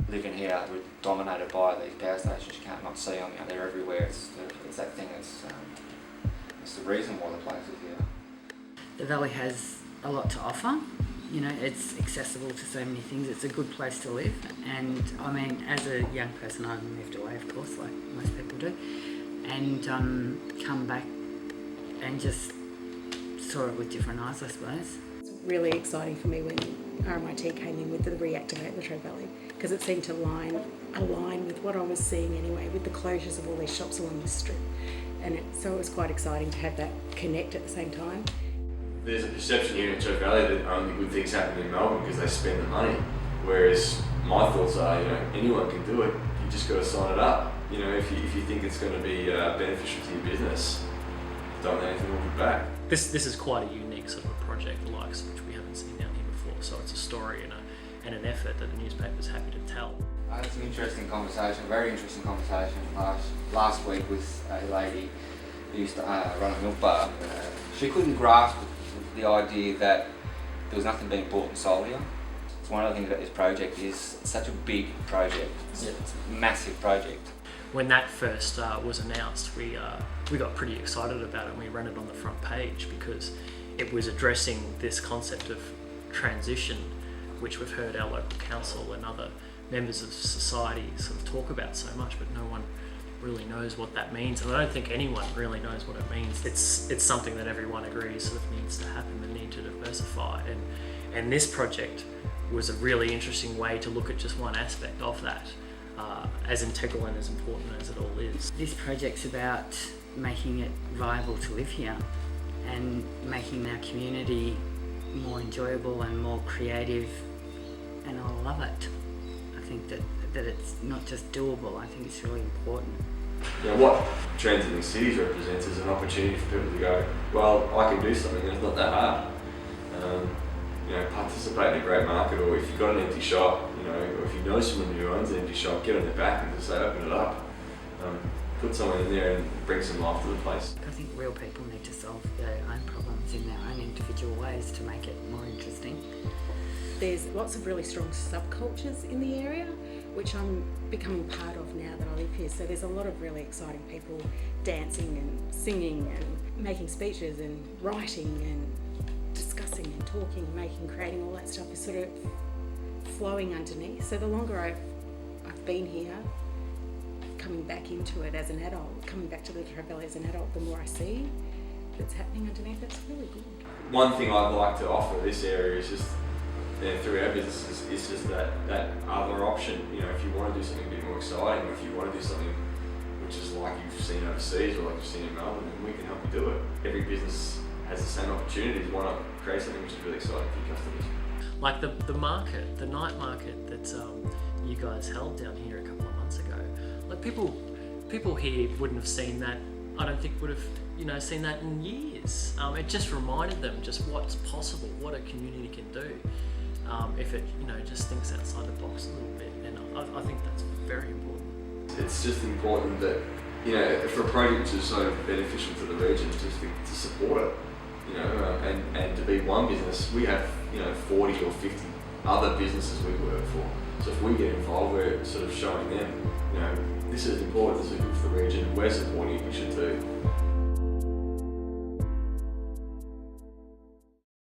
living here, we're dominated by these power stations. You can't not see them. They're everywhere. It's that thing that's it's the reason why the place is here. The valley has a lot to offer. It's accessible to so many things. It's a good place to live, and I mean, as a young person, I moved away, of course, like most people do, and come back and just saw it with different eyes, I suppose. It's really exciting for me when RMIT came in with the ReActivate Latrobe Valley, because it seemed to align with what I was seeing anyway, with the closures of all these shops along this strip, and so it was quite exciting to have that connect at the same time. There's a perception here in Latrobe Valley that only good things happen in Melbourne because they spend the money, whereas my thoughts are, anyone can do it. You just got to sign it up. If you think it's going to be beneficial to your business, don't let anything hold you back. This is quite a unique sort of a project, the likes of which we haven't seen down here before. So it's a story and an effort that the newspaper's happy to tell. It's an interesting conversation, very interesting conversation last week with a lady who used to run a milk bar. She couldn't grasp the idea that there was nothing being bought and sold here. It's one of the things about this project is it's such a big project. It's a massive project. When that first was announced, we got pretty excited about it, and we ran it on the front page because it was addressing this concept of transition, which we've heard our local council and other members of society sort of talk about so much, but no one really knows what that means, and I don't think anyone really knows what it means. It's something that everyone agrees sort of needs to happen, the need to diversify, and this project was a really interesting way to look at just one aspect of that, as integral and as important as it all is. This project's about making it viable to live here and making our community more enjoyable and more creative, and I love it. I think that it's not just doable, I think it's really important. What Transiting Cities represents is an opportunity for people to go, well, I can do something that's not that hard. Participate in a great market, or if you've got an empty shop, or if you know someone who owns an empty shop, get on their back and just say, open it up. Put someone in there and bring some life to the place. I think real people need to solve their own problems in their own individual ways to make it more interesting. There's lots of really strong subcultures in the area, which I'm becoming part of now that I live here. So there's a lot of really exciting people dancing and singing and making speeches and writing and discussing and talking and creating all that stuff is sort of flowing underneath. So the longer I've been here, coming back into it as an adult, coming back to the Latrobe Valley as an adult, the more I see that's happening underneath, it's really good. One thing I'd like to offer this area is just, through our businesses, is just that other option. If you want to do something a bit more exciting, or if you want to do something which is like you've seen overseas or like you've seen in Melbourne, then we can help you do it. Every business has the same opportunities. Why not create something which is really exciting for your customers? Like the market, the night market that you guys held down here a couple of months ago. Like people here wouldn't have seen that. I don't think would have seen that in years. It just reminded them just what's possible, what a community can do if it just thinks outside the box a little bit, and I think that's very important. It's just important that for a project which is so beneficial to the region, just to support it. And to be one business, we have 40 or 50 other businesses we work for. So if we get involved, we're sort of showing them, this is important, this is good for the region, we're supporting it, you should too.